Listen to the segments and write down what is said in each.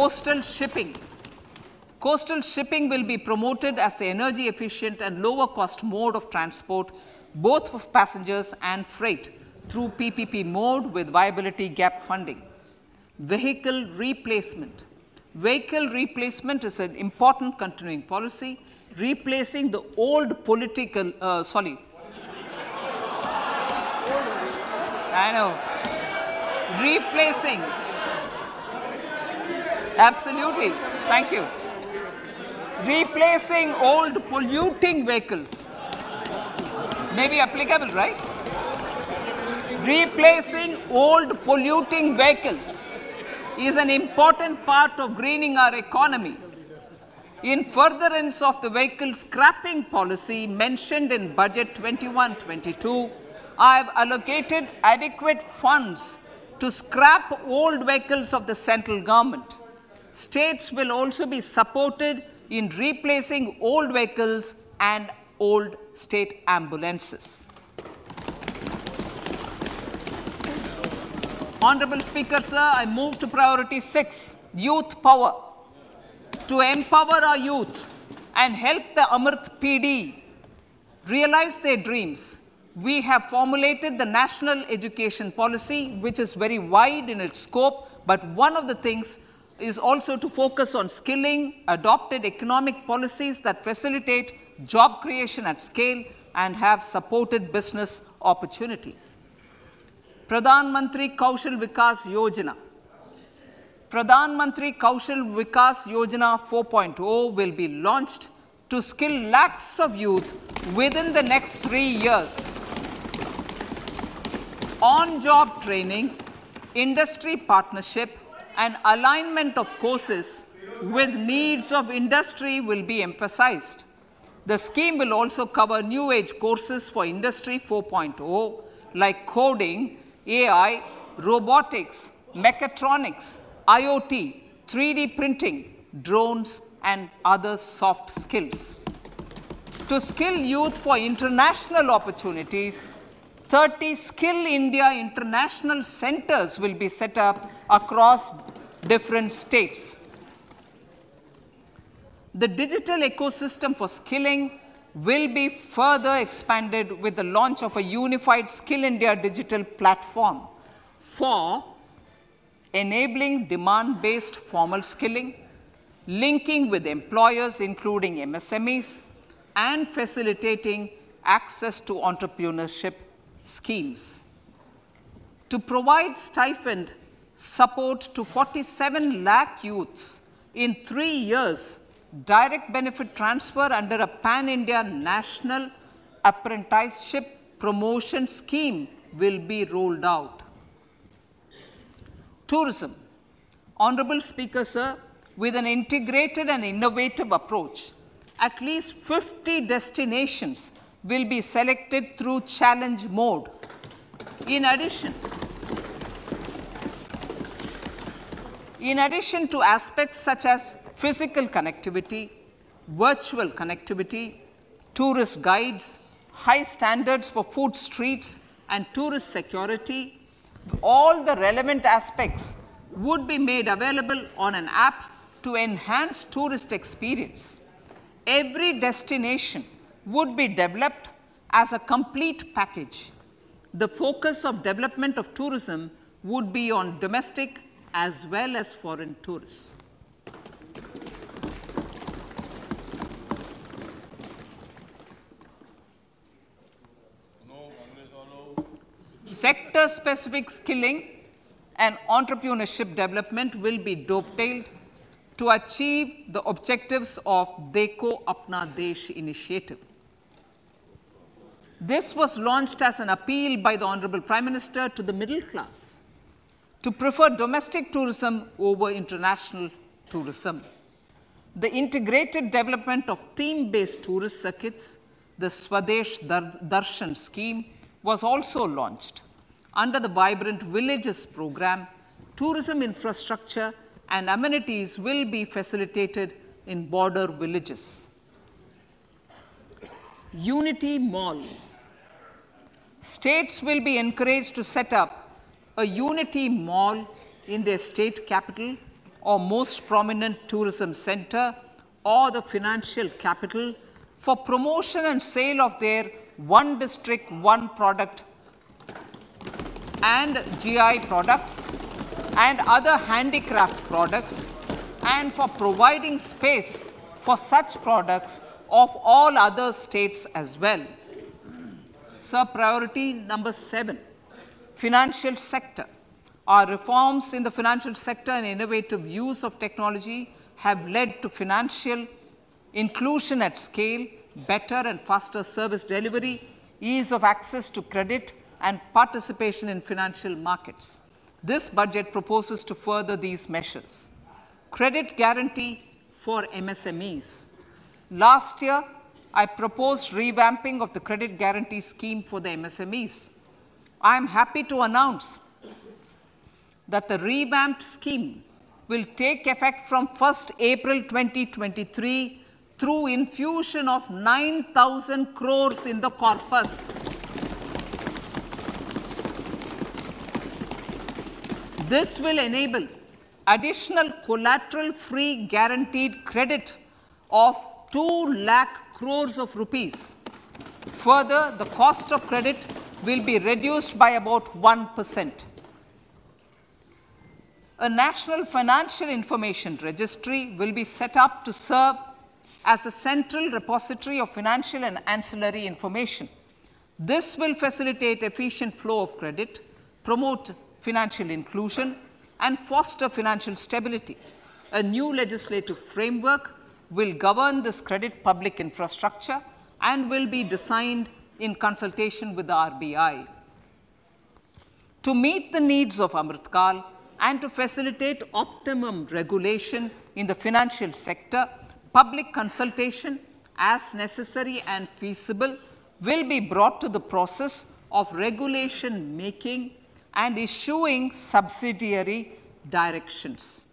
Coastal shipping. Coastal shipping will be promoted as the energy efficient and lower cost mode of transport, both for passengers and freight, through PPP mode with viability gap funding. Vehicle replacement. Vehicle replacement is an important continuing policy, replacing the old political, I know, replacing, absolutely, thank you. Replacing old polluting vehicles. May be applicable, right? Replacing old polluting vehicles is an important part of greening our economy. In furtherance of the vehicle scrapping policy mentioned in Budget 21-22, I have allocated adequate funds to scrap old vehicles of the central government. States will also be supported in replacing old vehicles and old state ambulances. Honorable Speaker, sir, I move to priority 6, youth power. To empower our youth and help the Amrit PD realize their dreams, we have formulated the National Education Policy, which is very wide in its scope, but one of the things is also to focus on skilling, adopted economic policies that facilitate job creation at scale and have supported business opportunities. Pradhan Mantri Kaushal Vikas Yojana. Pradhan Mantri Kaushal Vikas Yojana 4.0 will be launched to skill lakhs of youth within the next 3 years. On-job training, industry partnership, and alignment of courses with needs of industry will be emphasized. The scheme will also cover new age courses for Industry 4.0 like coding, AI, robotics, mechatronics, IoT, 3D printing, drones, and other soft skills. To skill youth for international opportunities, 30 Skill India International Centers will be set up across different states. The digital ecosystem for skilling will be further expanded with the launch of a unified Skill India digital platform for enabling demand-based formal skilling, linking with employers including MSMEs, and facilitating access to entrepreneurship schemes. To provide stipend support to 47 lakh youths in 3 years, direct benefit transfer under a pan-India national apprenticeship promotion scheme will be rolled out. Tourism. Honorable Speaker, sir, with an integrated and innovative approach, at least 50 destinations will be selected through challenge mode. In addition to aspects such as physical connectivity, virtual connectivity, tourist guides, high standards for food streets, and tourist security, all the relevant aspects would be made available on an app to enhance tourist experience. Every destination would be developed as a complete package. The focus of development of tourism would be on domestic as well as foreign tourists. Sector-specific skilling and entrepreneurship development will be dovetailed to achieve the objectives of Dekho Apna Desh initiative. This was launched as an appeal by the Honorable Prime Minister to the middle class to prefer domestic tourism over international tourism. The integrated development of theme-based tourist circuits, the Swadesh Darshan scheme, was also launched. Under the Vibrant Villages program, tourism infrastructure and amenities will be facilitated in border villages. Unity Mall. States will be encouraged to set up a Unity Mall in their state capital or most prominent tourism center or the financial capital for promotion and sale of their one district, one product and GI products and other handicraft products, and for providing space for such products of all other states as well. Sir, priority number 7, financial sector. Our reforms in the financial sector and innovative use of technology have led to financial inclusion at scale, better and faster service delivery, ease of access to credit, and participation in financial markets. This budget proposes to further these measures. Credit guarantee for MSMEs. Last year, I proposed revamping of the credit guarantee scheme for the MSMEs. I am happy to announce that the revamped scheme will take effect from 1st April 2023 through infusion of 9,000 crores in the corpus. This will enable additional collateral-free guaranteed credit of 2 lakh crores of rupees. Further, the cost of credit will be reduced by about 1%. A national financial information registry will be set up to serve as the central repository of financial and ancillary information. This will facilitate efficient flow of credit, promote financial inclusion, and foster financial stability. A new legislative framework will govern this credit public infrastructure and will be designed in consultation with the RBI. To meet the needs of Amritkal and to facilitate optimum regulation in the financial sector, public consultation, as necessary and feasible, will be brought to the process of regulation making and issuing subsidiary directions.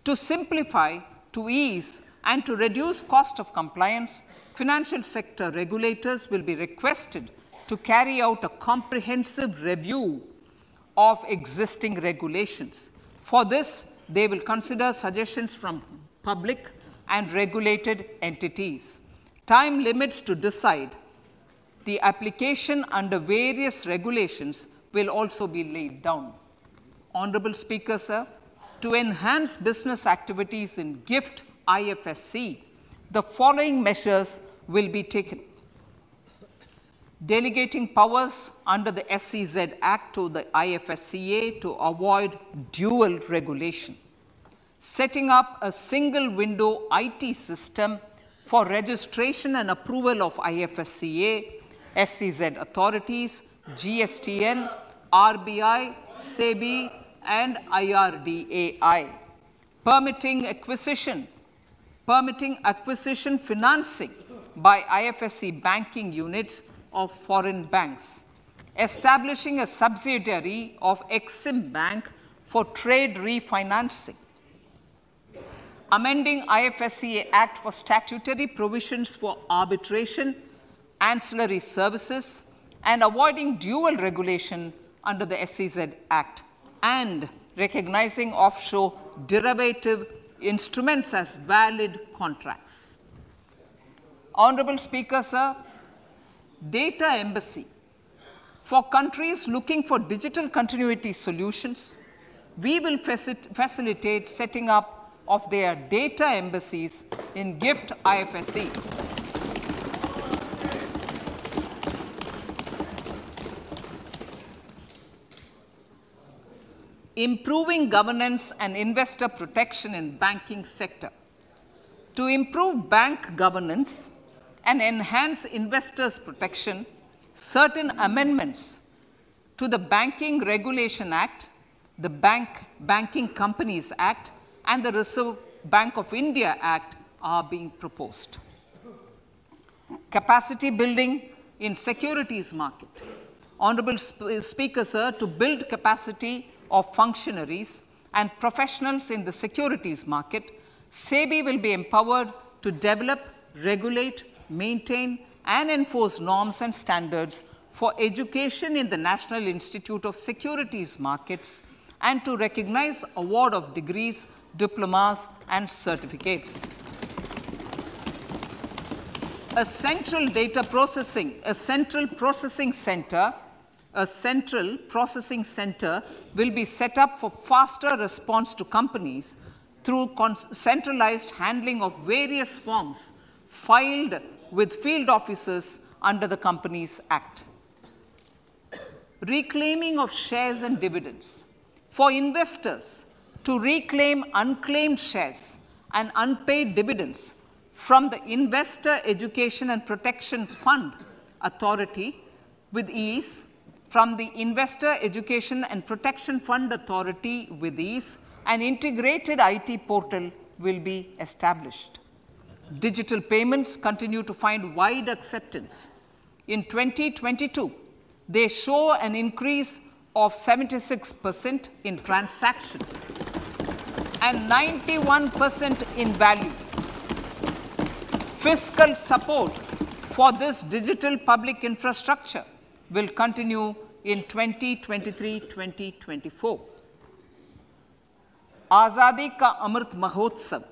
To simplify, to ease, and to reduce cost of compliance, financial sector regulators will be requested to carry out a comprehensive review of existing regulations. For this, they will consider suggestions from public and regulated entities. Time limits to decide the application under various regulations will also be laid down. Honorable Speaker, sir, to enhance business activities in GIFT IFSC, the following measures will be taken. Delegating powers under the SEZ Act to the IFSCA to avoid dual regulation. Setting up a single window IT system for registration and approval of IFSCA, SEZ authorities, GSTN, RBI, SEBI, and IRDAI. Permitting acquisition financing by IFSC banking units of foreign banks, establishing a subsidiary of Exim Bank for trade refinancing, amending IFSCA Act for statutory provisions for arbitration, ancillary services, and avoiding dual regulation under the SEZ Act, and recognizing offshore derivative instruments as valid contracts. Honorable Speaker, sir, data embassy. For countries looking for digital continuity solutions, we will facilitate setting up of their data embassies in GIFT IFSC. Improving governance and investor protection in banking sector. To improve bank governance and enhance investors' protection, certain amendments to the Banking Regulation Act, the Banking Companies Act, and the Reserve Bank of India Act are being proposed. Capacity building in securities market. Honorable Speaker, sir, to build capacity of functionaries and professionals in the securities market, SEBI will be empowered to develop, regulate, maintain, and enforce norms and standards for education in the National Institute of Securities Markets and to recognize award of degrees diplomas, and certificates. A central processing center will be set up for faster response to companies through centralized handling of various forms filed with field officers under the Companies Act. Reclaiming of shares and dividends. For investors to reclaim unclaimed shares and unpaid dividends from the Investor Education and Protection Fund Authority with ease, an integrated IT portal will be established. Digital payments continue to find wide acceptance. In 2022, they show an increase of 76% in transaction and 91% in value. Fiscal support for this digital public infrastructure will continue in 2023-2024. Azadi Ka Amrit Mahotsav,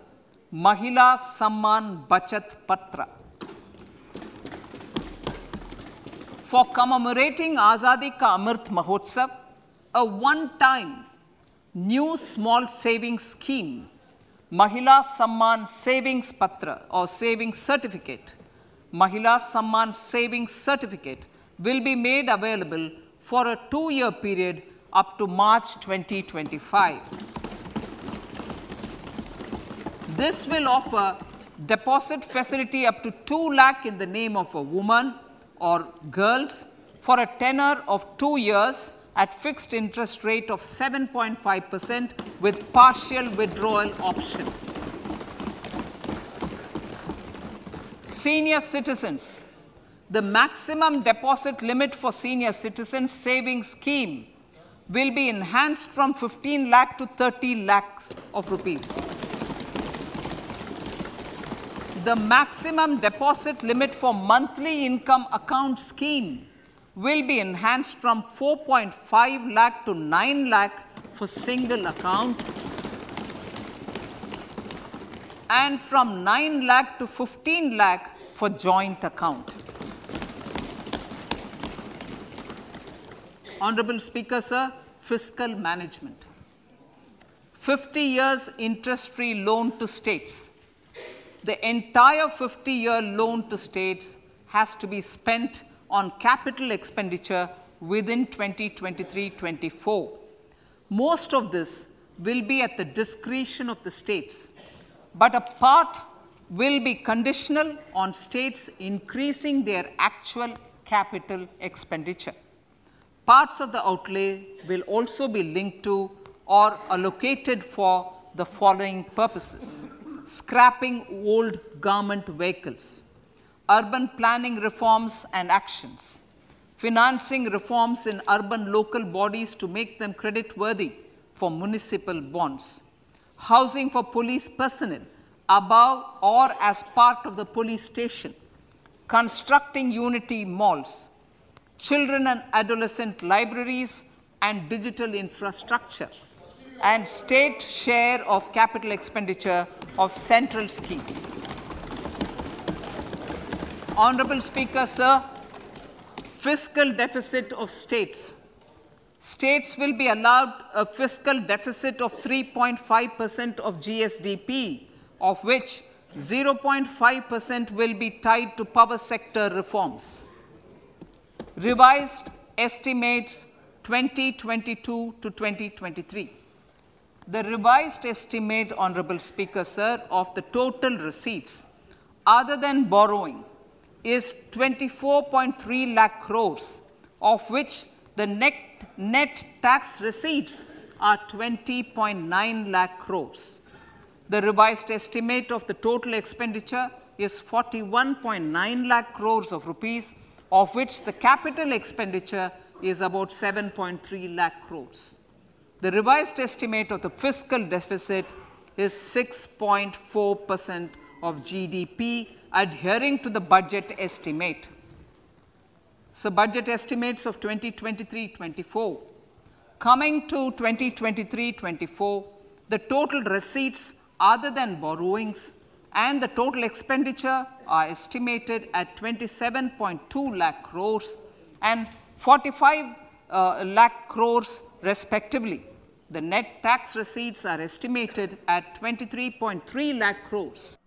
Mahila Samman Bachat Patra. For commemorating Azadi Ka Amrit Mahotsav, a one-time new small savings scheme, Mahila Samman Savings Patra or Savings Certificate, Mahila Samman Savings Certificate will be made available for a 2-year period up to March 2025. This will offer deposit facility up to 2 lakh in the name of a woman or girls for a tenure of 2 years at fixed interest rate of 7.5% with partial withdrawal option. Senior citizens. The maximum deposit limit for senior citizens savings scheme will be enhanced from 15 lakh to 30 lakhs of rupees. The maximum deposit limit for monthly income account scheme will be enhanced from 4.5 lakh to 9 lakh for single account and from 9 lakh to 15 lakh for joint account. Honorable Speaker, sir, fiscal management. 50 years interest-free loan to states. The entire 50-year loan to states has to be spent on capital expenditure within 2023-24. Most of this will be at the discretion of the states, but a part will be conditional on states increasing their actual capital expenditure. Parts of the outlay will also be linked to or allocated for the following purposes: scrapping old government vehicles, urban planning reforms and actions, financing reforms in urban local bodies to make them credit-worthy for municipal bonds, housing for police personnel above or as part of the police station, constructing unity malls, children and adolescent libraries and digital infrastructure, and state share of capital expenditure of central schemes. Honorable Speaker, sir, fiscal deficit of states. States will be allowed a fiscal deficit of 3.5% of GSDP, of which 0.5% will be tied to power sector reforms. Revised estimates 2022 to 2023. The revised estimate, Honorable Speaker, sir, of the total receipts other than borrowing is 24.3 lakh crores, of which the net tax receipts are 20.9 lakh crores. The revised estimate of the total expenditure is 41.9 lakh crores of rupees, of which the capital expenditure is about 7.3 lakh crores. The revised estimate of the fiscal deficit is 6.4% of GDP, adhering to the budget estimate. So, budget estimates of 2023-24. Coming to 2023-24, the total receipts other than borrowings and the total expenditure are estimated at 27.2 lakh crores and 45 lakh crores respectively. The net tax receipts are estimated at 23.3 lakh crores.